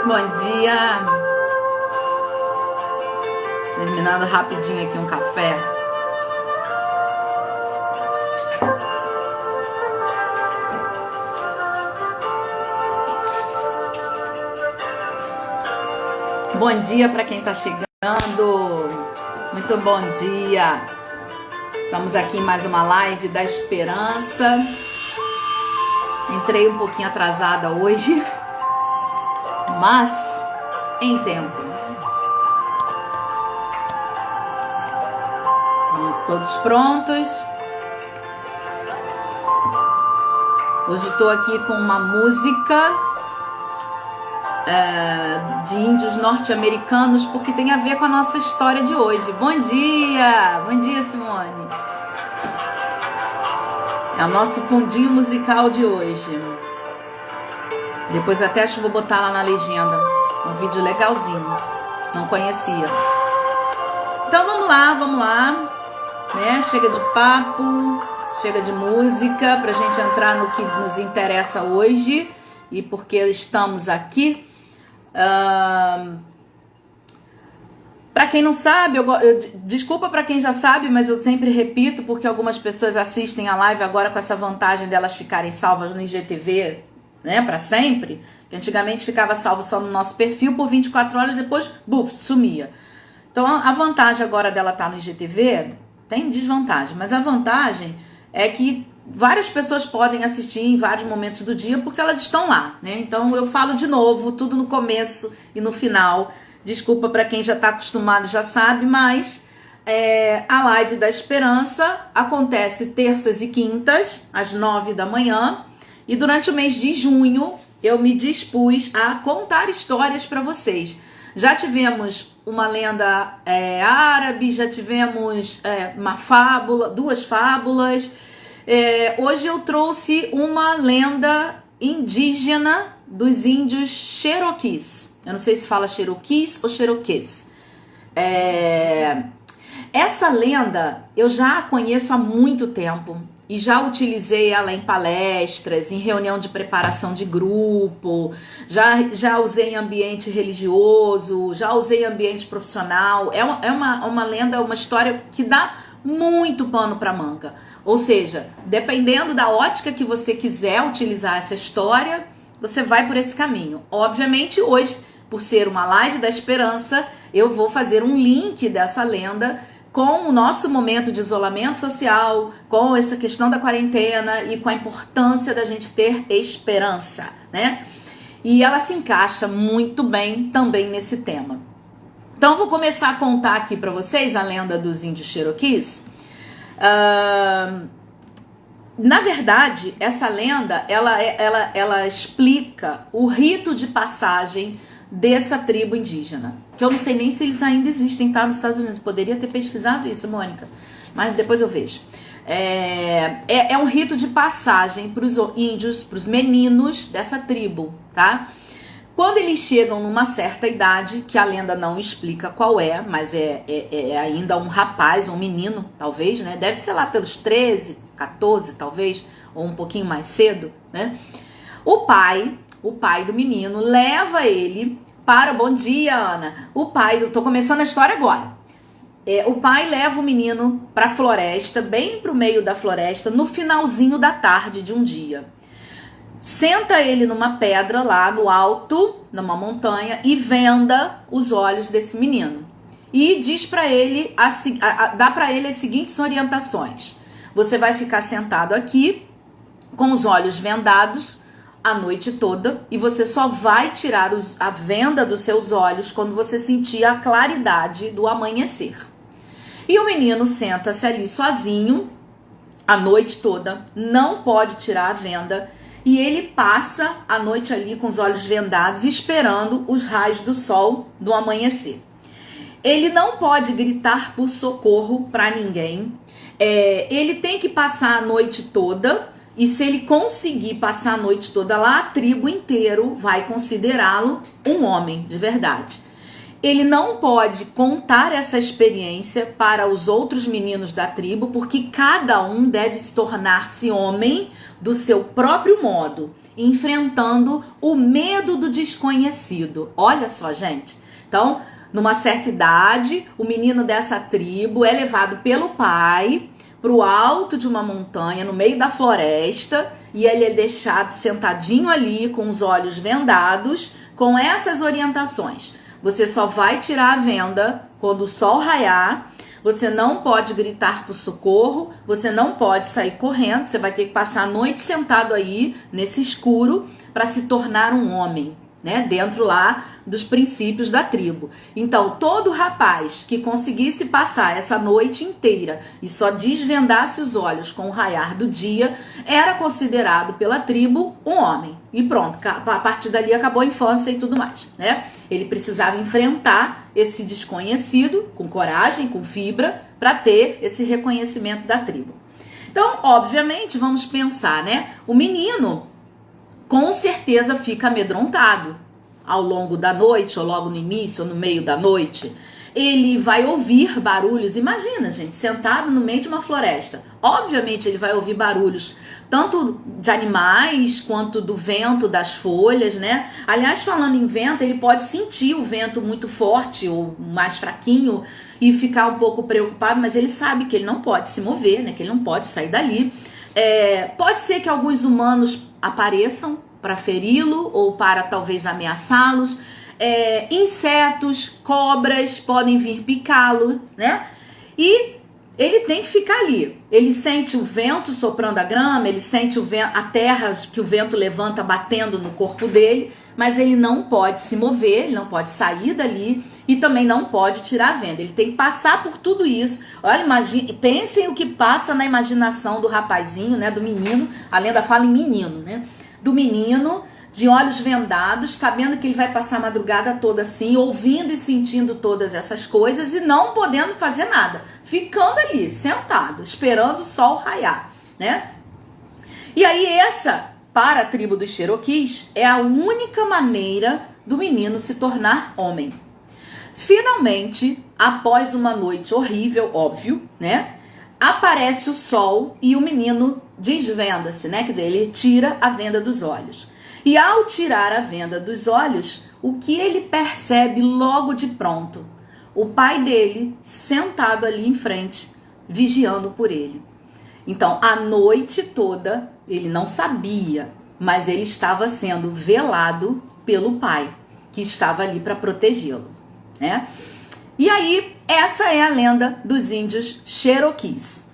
Bom dia! Terminando rapidinho aqui um café. Bom dia para quem está chegando. Muito bom dia. Estamos aqui em mais uma live da esperança. Entrei um pouquinho atrasada hoje, mas em tempo. Todos prontos? Hoje estou aqui com uma música de índios norte-americanos, porque tem a ver com a nossa história de hoje. Bom dia! Bom dia, Simone! É o nosso fundinho musical de hoje. Depois até acho que vou botar lá na legenda. Um vídeo legalzinho. Não conhecia. Então vamos lá. Né? Chega de papo, chega de música, pra gente entrar no que nos interessa hoje e porque estamos aqui. Para quem não sabe, desculpa para quem já sabe, mas eu sempre repito porque algumas pessoas assistem a live agora com essa vantagem delas ficarem salvas no IGTV, né, para sempre, que antigamente ficava salvo só no nosso perfil por 24 horas, depois, buf, sumia. Então a vantagem agora dela estar no IGTV, tem desvantagem, mas a vantagem é que várias pessoas podem assistir em vários momentos do dia porque elas estão lá, né? Então eu falo de novo, tudo no começo e no final. Desculpa para quem já está acostumado, já sabe, mas a live da esperança acontece terças e quintas, às 9 da manhã. E durante o mês de junho eu me dispus a contar histórias para vocês. Já tivemos uma lenda árabe, já tivemos uma fábula, 2 fábulas. Hoje eu trouxe uma lenda indígena dos índios Cherokees. Eu não sei se fala Cherokees ou Cherokees. Essa lenda eu já a conheço há muito tempo e já utilizei ela em palestras, em reunião de preparação de grupo, já usei em ambiente religioso, já usei em ambiente profissional. É uma lenda, uma história que dá muito pano para manga. Ou seja, dependendo da ótica que você quiser utilizar essa história, você vai por esse caminho. Obviamente, hoje, por ser uma live da esperança, eu vou fazer um link dessa lenda com o nosso momento de isolamento social, com essa questão da quarentena e com a importância da gente ter esperança, né? E ela se encaixa muito bem também nesse tema. Então, vou começar a contar aqui para vocês a lenda dos índios Cherokees. Na verdade, essa lenda, ela explica o rito de passagem dessa tribo indígena, que eu não sei nem se eles ainda existem, tá, nos Estados Unidos. Poderia ter pesquisado isso, Mônica, mas depois eu vejo. É um rito de passagem para os índios, para os meninos dessa tribo, tá? Quando eles chegam numa certa idade, que a lenda não explica qual é, mas é ainda um rapaz, um menino, talvez, né? Deve ser lá pelos 13, 14, talvez, ou um pouquinho mais cedo, né? O pai do menino leva ele para... Bom dia, Ana. Tô começando a história agora. O pai leva o menino para a floresta, bem para o meio da floresta, no finalzinho da tarde de um dia. Senta ele numa pedra lá no alto, numa montanha, e venda os olhos desse menino. E diz para ele, dá para ele as seguintes orientações. Você vai ficar sentado aqui, com os olhos vendados, a noite toda, e você só vai tirar a venda dos seus olhos quando você sentir a claridade do amanhecer. E o menino senta-se ali sozinho, a noite toda, não pode tirar a venda, e ele passa a noite ali com os olhos vendados, esperando os raios do sol do amanhecer. Ele não pode gritar por socorro para ninguém. Ele tem que passar a noite toda, e se ele conseguir passar a noite toda lá, a tribo inteiro vai considerá-lo um homem de verdade. Ele não pode contar essa experiência para os outros meninos da tribo, porque cada um deve se tornar-se homem do seu próprio modo. enfrentando o medo do desconhecido. Olha só, gente. Então, numa certa idade, o menino dessa tribo é levado pelo pai para o alto de uma montanha, no meio da floresta, e ele é deixado sentadinho ali, com os olhos vendados, com essas orientações. Você só vai tirar a venda quando o sol raiar, você não pode gritar por socorro, você não pode sair correndo, você vai ter que passar a noite sentado aí, nesse escuro, para se tornar um homem, né? Dentro lá dos princípios da tribo. Então, todo rapaz que conseguisse passar essa noite inteira e só desvendasse os olhos com o raiar do dia, era considerado pela tribo um homem. E pronto, a partir dali acabou a infância e tudo mais, né? Ele precisava enfrentar esse desconhecido com coragem, com fibra, para ter esse reconhecimento da tribo. Então, obviamente, vamos pensar, né? O menino com certeza fica amedrontado ao longo da noite, ou logo no início, ou no meio da noite. Ele vai ouvir barulhos. Imagina, gente, sentado no meio de uma floresta. Obviamente ele vai ouvir barulhos, tanto de animais, quanto do vento, das folhas, né? Aliás, falando em vento, ele pode sentir o vento muito forte ou mais fraquinho e ficar um pouco preocupado, mas ele sabe que ele não pode se mover, né? Que ele não pode sair dali. Pode ser que alguns humanos apareçam para feri-lo ou para talvez ameaçá-los. Insetos, cobras podem vir picá-lo, né? E ele tem que ficar ali. Ele sente o vento soprando a grama, ele sente a terra que o vento levanta batendo no corpo dele, mas ele não pode se mover, ele não pode sair dali e também não pode tirar a venda. Ele tem que passar por tudo isso. Olha, pensem o que passa na imaginação do rapazinho, né, do menino. A lenda fala em menino, né? Do menino de olhos vendados, sabendo que ele vai passar a madrugada toda assim, ouvindo e sentindo todas essas coisas e não podendo fazer nada, ficando ali, sentado, esperando o sol raiar, né? E aí essa, para a tribo dos Cherokees, é a única maneira do menino se tornar homem. Finalmente, após uma noite horrível, óbvio, né? Aparece o sol e o menino desvenda-se, né? Quer dizer, ele tira a venda dos olhos. E ao tirar a venda dos olhos, o que ele percebe logo de pronto? O pai dele sentado ali em frente, vigiando por ele. Então, a noite toda, ele não sabia, mas ele estava sendo velado pelo pai, que estava ali para protegê-lo, né? E aí, essa é a lenda dos índios Cherokees,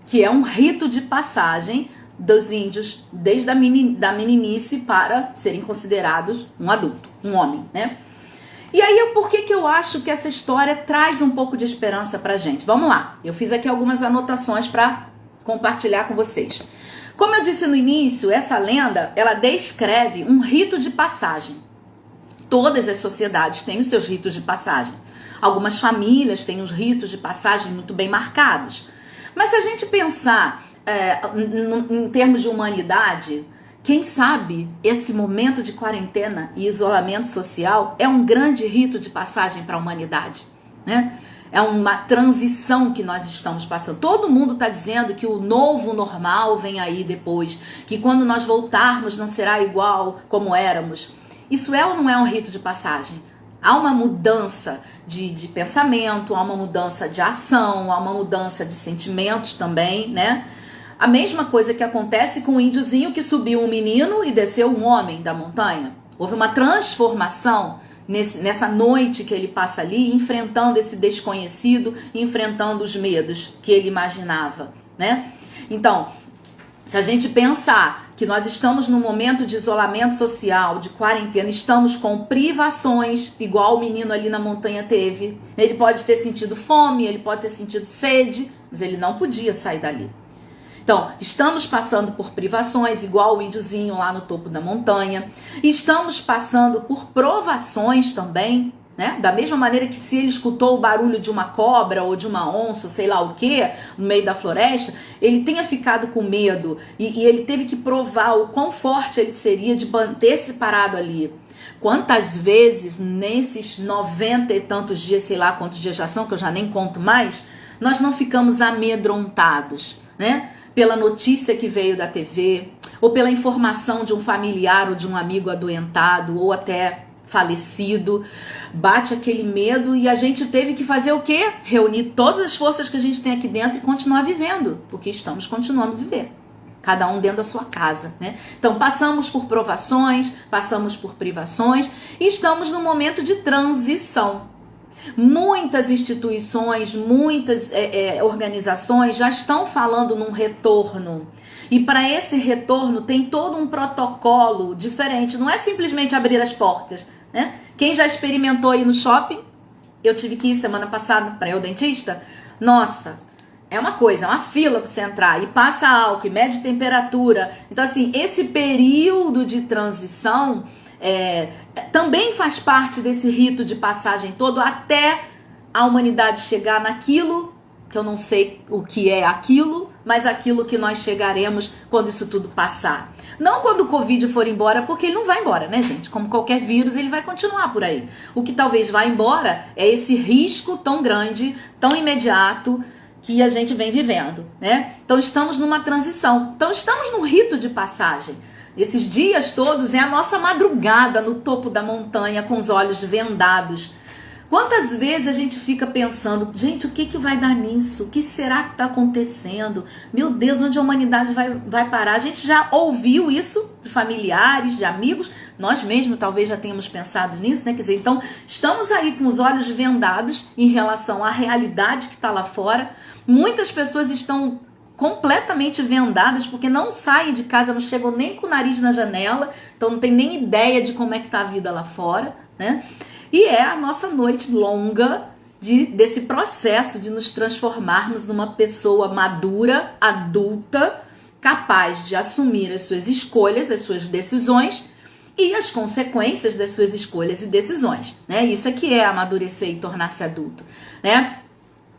que é um rito de passagem dos índios desde a meninice para serem considerados um adulto, um homem, né? E aí, por que eu acho que essa história traz um pouco de esperança pra gente? Vamos lá, eu fiz aqui algumas anotações para compartilhar com vocês. Como eu disse no início, essa lenda, ela descreve um rito de passagem. Todas as sociedades têm os seus ritos de passagem. Algumas famílias têm os ritos de passagem muito bem marcados. Mas se a gente pensar em termos de humanidade, quem sabe esse momento de quarentena e isolamento social é um grande rito de passagem para a humanidade, né? É uma transição que nós estamos passando. Todo mundo está dizendo que o novo normal vem aí depois, que quando nós voltarmos não será igual como éramos. Isso é ou não é um rito de passagem? Há uma mudança de pensamento, há uma mudança de ação, há uma mudança de sentimentos também, né? A mesma coisa que acontece com o índiozinho que subiu um menino e desceu um homem da montanha. Houve uma transformação nessa noite que ele passa ali, enfrentando esse desconhecido, enfrentando os medos que ele imaginava, né? Então, se a gente pensar que nós estamos num momento de isolamento social, de quarentena, estamos com privações, igual o menino ali na montanha teve. Ele pode ter sentido fome, ele pode ter sentido sede, mas ele não podia sair dali. Então, estamos passando por privações, igual o índiozinho lá no topo da montanha. Estamos passando por provações também, né? Da mesma maneira que se ele escutou o barulho de uma cobra ou de uma onça, sei lá o que, no meio da floresta, ele tenha ficado com medo e ele teve que provar o quão forte ele seria de manter-se parado ali. Quantas vezes nesses 90 e tantos dias, sei lá quantos dias já são, que eu já nem conto mais, nós não ficamos amedrontados, né? Pela notícia que veio da TV, ou pela informação de um familiar ou de um amigo adoentado ou até falecido, bate aquele medo e a gente teve que fazer o quê? Reunir todas as forças que a gente tem aqui dentro e continuar vivendo, porque estamos continuando a viver. Cada um dentro da sua casa, né? Então, passamos por provações, passamos por privações e estamos num momento de transição. Muitas instituições, muitas organizações já estão falando num retorno. E para esse retorno tem todo um protocolo diferente. Não é simplesmente abrir as portas, né? Quem já experimentou ir no shopping? Eu tive que ir semana passada para ir ao dentista. Nossa, é uma coisa, é uma fila para você entrar. E passa álcool, e mede temperatura. Então, assim, esse período de transição também faz parte desse rito de passagem todo até a humanidade chegar naquilo, que eu não sei o que é aquilo, mas aquilo que nós chegaremos quando isso tudo passar. Não quando o Covid for embora, porque ele não vai embora, né, gente? Como qualquer vírus, ele vai continuar por aí. O que talvez vá embora é esse risco tão grande, tão imediato, que a gente vem vivendo, né? Então estamos numa transição. Então estamos num rito de passagem. Esses dias todos é a nossa madrugada no topo da montanha com os olhos vendados. Quantas vezes a gente fica pensando, gente, o que vai dar nisso? O que será que está acontecendo? Meu Deus, onde a humanidade vai parar? A gente já ouviu isso de familiares, de amigos, nós mesmos talvez já tenhamos pensado nisso, né? Quer dizer, então estamos aí com os olhos vendados em relação à realidade que está lá fora. Muitas pessoas estão completamente vendadas porque não saem de casa, não chegam nem com o nariz na janela, então não tem nem ideia de como é que tá a vida lá fora, né? E é a nossa noite longa desse processo de nos transformarmos numa pessoa madura, adulta, capaz de assumir as suas escolhas, as suas decisões e as consequências das suas escolhas e decisões, né? Isso é que é amadurecer e tornar-se adulto, né?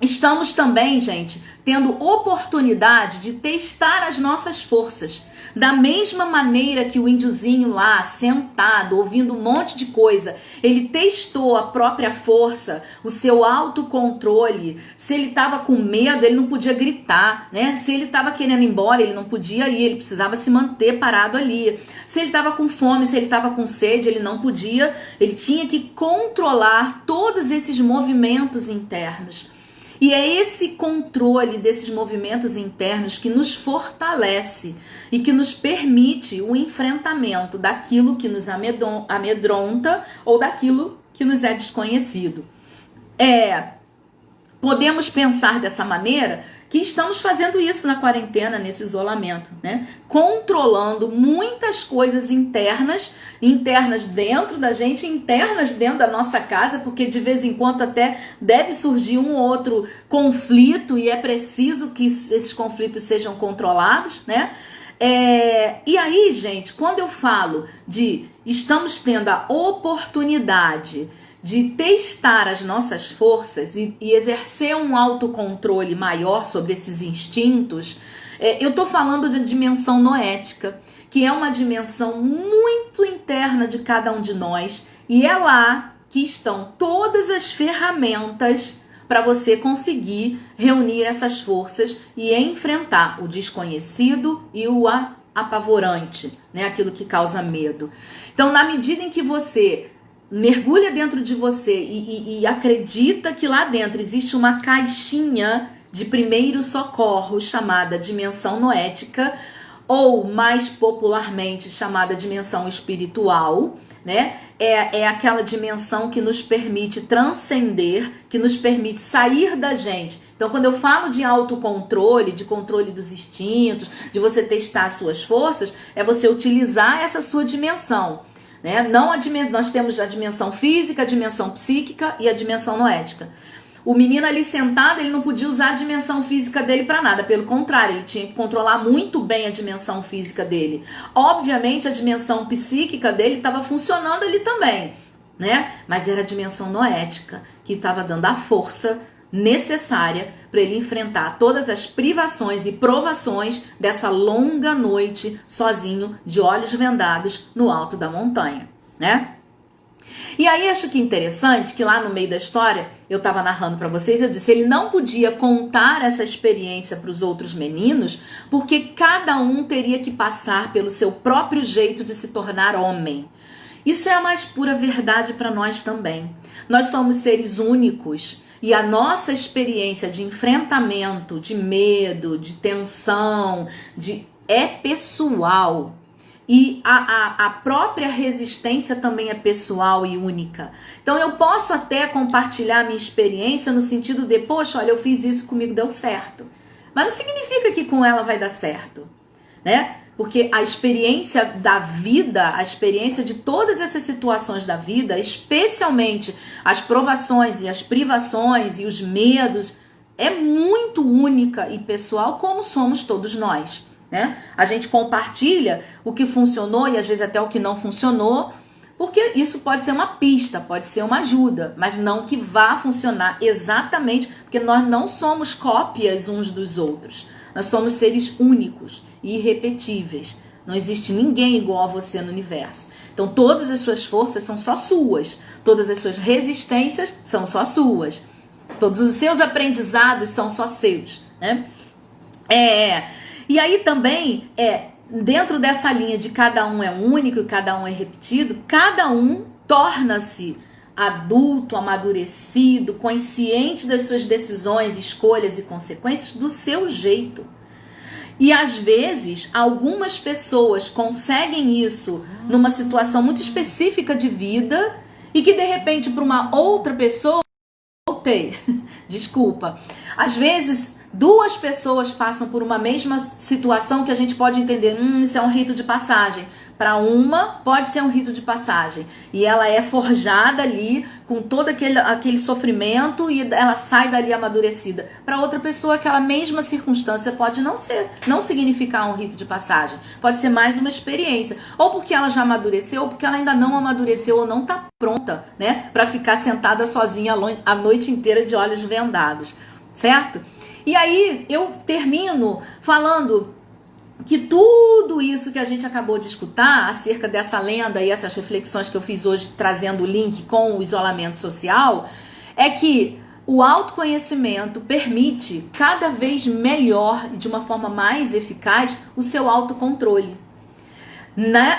Estamos também, gente, tendo oportunidade de testar as nossas forças. Da mesma maneira que o índiozinho lá, sentado, ouvindo um monte de coisa, ele testou a própria força, o seu autocontrole. Se ele estava com medo, ele não podia gritar, né? Se ele estava querendo ir embora, ele não podia ir, ele precisava se manter parado ali. Se ele estava com fome, se ele estava com sede, ele não podia, ele tinha que controlar todos esses movimentos internos. E é esse controle desses movimentos internos que nos fortalece e que nos permite o enfrentamento daquilo que nos amedronta ou daquilo que nos é desconhecido. Podemos pensar dessa maneira que estamos fazendo isso na quarentena, nesse isolamento, né? Controlando muitas coisas internas dentro da gente, internas dentro da nossa casa, porque de vez em quando até deve surgir um ou outro conflito e é preciso que esses conflitos sejam controlados, né? E aí, gente, quando eu falo de estamos tendo a oportunidade de testar as nossas forças e exercer um autocontrole maior sobre esses instintos, eu tô falando de dimensão noética, que é uma dimensão muito interna de cada um de nós, e é lá que estão todas as ferramentas para você conseguir reunir essas forças e enfrentar o desconhecido e o apavorante, né? Aquilo que causa medo. Então, na medida em que você mergulha dentro de você e acredita que lá dentro existe uma caixinha de primeiros socorros chamada dimensão noética, ou mais popularmente chamada dimensão espiritual, né? É aquela dimensão que nos permite transcender, que nos permite sair da gente. Então, quando eu falo de autocontrole, de controle dos instintos, de você testar as suas forças, é você utilizar essa sua dimensão, né? Nós temos a dimensão física, a dimensão psíquica e a dimensão noética. O menino ali sentado, ele não podia usar a dimensão física dele para nada, pelo contrário, ele tinha que controlar muito bem a dimensão física dele. Obviamente, a dimensão psíquica dele estava funcionando ali também, né? Mas era a dimensão noética que estava dando a força necessária para ele enfrentar todas as privações e provações dessa longa noite sozinho, de olhos vendados, no alto da montanha, né? E aí acho que interessante que lá no meio da história, eu estava narrando para vocês, eu disse, ele não podia contar essa experiência para os outros meninos, porque cada um teria que passar pelo seu próprio jeito de se tornar homem. Isso é a mais pura verdade para nós também. Nós somos seres únicos e a nossa experiência de enfrentamento, de medo, de tensão, é pessoal. E a própria resistência também é pessoal e única. Então eu posso até compartilhar minha experiência no sentido de, poxa, olha, eu fiz isso, comigo deu certo. Mas não significa que com ela vai dar certo, né? Porque a experiência da vida, a experiência de todas essas situações da vida, especialmente as provações e as privações e os medos, é muito única e pessoal, como somos todos nós. Né? A gente compartilha o que funcionou e às vezes até o que não funcionou, porque isso pode ser uma pista, pode ser uma ajuda, mas não que vá funcionar exatamente, porque nós não somos cópias uns dos outros. Nós somos seres únicos e irrepetíveis. Não existe ninguém igual a você no universo. Então todas as suas forças são só suas, todas as suas resistências são só suas, todos os seus aprendizados são só seus, né? E aí também, dentro dessa linha de cada um é único e cada um é repetido, cada um torna-se adulto, amadurecido, consciente das suas decisões, escolhas e consequências do seu jeito. E às vezes, algumas pessoas conseguem isso numa situação muito específica de vida e que de repente para uma outra pessoa, desculpa, às vezes duas pessoas passam por uma mesma situação que a gente pode entender, isso é um rito de passagem. Para uma, pode ser um rito de passagem. E ela é forjada ali com todo aquele sofrimento e ela sai dali amadurecida. Para outra pessoa, aquela mesma circunstância pode não significar um rito de passagem. Pode ser mais uma experiência. Ou porque ela já amadureceu, ou porque ela ainda não amadureceu ou não está pronta, né? Para ficar sentada sozinha a noite inteira de olhos vendados. Certo? E aí eu termino falando que tudo isso que a gente acabou de escutar acerca dessa lenda e essas reflexões que eu fiz hoje trazendo o link com o isolamento social, é que o autoconhecimento permite cada vez melhor e de uma forma mais eficaz o seu autocontrole.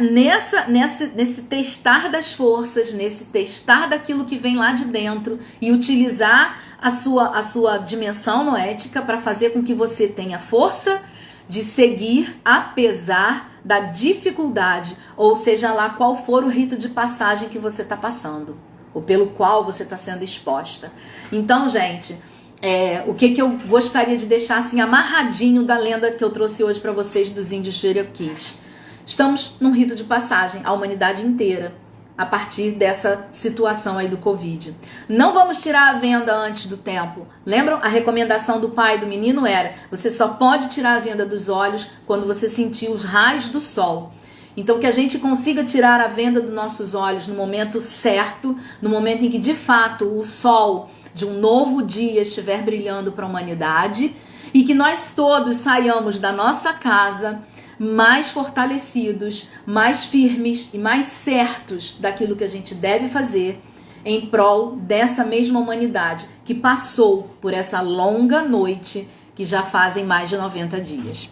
Nesse testar das forças, nesse testar daquilo que vem lá de dentro e utilizar a sua dimensão noética para fazer com que você tenha força de seguir apesar da dificuldade, ou seja lá qual for o rito de passagem que você está passando, ou pelo qual você está sendo exposta. Então, gente, o que eu gostaria de deixar assim amarradinho da lenda que eu trouxe hoje para vocês dos índios Cherokees. Estamos num rito de passagem, a humanidade inteira, a partir dessa situação aí do Covid. Não vamos tirar a venda antes do tempo. Lembram? A recomendação do pai do menino era: você só pode tirar a venda dos olhos quando você sentir os raios do sol. Então que a gente consiga tirar a venda dos nossos olhos no momento certo, no momento em que de fato o sol de um novo dia estiver brilhando para a humanidade e que nós todos saiamos da nossa casa mais fortalecidos, mais firmes e mais certos daquilo que a gente deve fazer em prol dessa mesma humanidade que passou por essa longa noite que já fazem mais de 90 dias.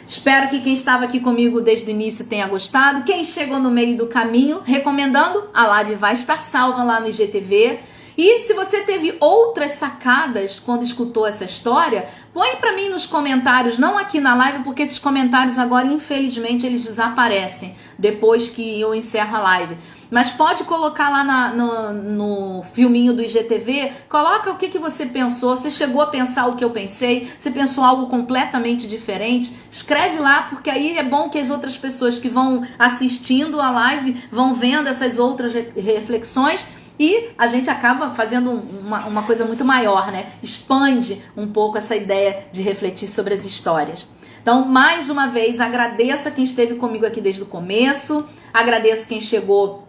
Espero que quem estava aqui comigo desde o início tenha gostado. Quem chegou no meio do caminho, recomendando, a live vai estar salva lá no IGTV. E se você teve outras sacadas quando escutou essa história, põe para mim nos comentários, não aqui na live, porque esses comentários agora, infelizmente, eles desaparecem depois que eu encerro a live. Mas pode colocar lá no filminho do IGTV, coloca o que você pensou, você chegou a pensar o que eu pensei, você pensou algo completamente diferente, escreve lá, porque aí é bom que as outras pessoas que vão assistindo a live vão vendo essas outras reflexões. E a gente acaba fazendo uma coisa muito maior, né? Expande um pouco essa ideia de refletir sobre as histórias. Então, mais uma vez, agradeço a quem esteve comigo aqui desde o começo. Agradeço quem chegou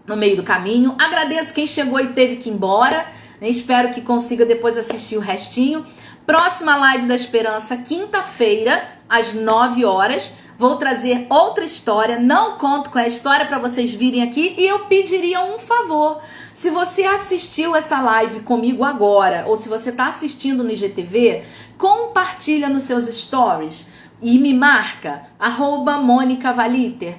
no meio do caminho. Agradeço quem chegou e teve que ir embora. Espero que consiga depois assistir o restinho. Próxima live da Esperança, quinta-feira, às 9 horas. vou trazer outra história, não conto com a história para vocês virem aqui, e eu pediria um favor. Se você assistiu essa live comigo agora, ou se você está assistindo no IGTV, compartilha nos seus stories e me marca, @MônicaValiter,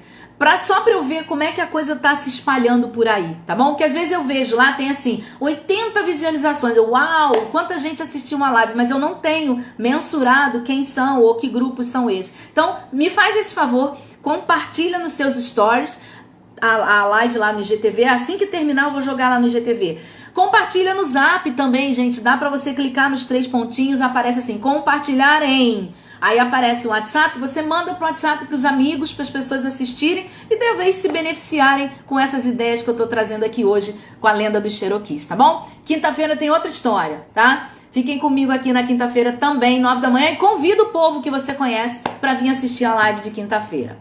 só pra eu ver como é que a coisa tá se espalhando por aí, tá bom? Porque às vezes eu vejo lá, tem assim, 80 visualizações. Uau, quanta gente assistiu uma live, mas eu não tenho mensurado quem são ou que grupos são esses. Então, me faz esse favor, compartilha nos seus stories a live lá no IGTV. Assim que terminar, eu vou jogar lá no IGTV. Compartilha no Zap também, gente. Dá pra você clicar nos 3 pontinhos, aparece assim, compartilhar em... Aí aparece o WhatsApp, você manda pro WhatsApp pros amigos, para as pessoas assistirem e talvez se beneficiarem com essas ideias que eu tô trazendo aqui hoje com a lenda dos Cherokees, tá bom? Quinta-feira tem outra história, tá? Fiquem comigo aqui na quinta-feira também, 9 da manhã, e convido o povo que você conhece para vir assistir a live de quinta-feira.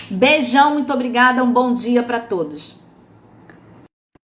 Beijão, muito obrigada, um bom dia para todos.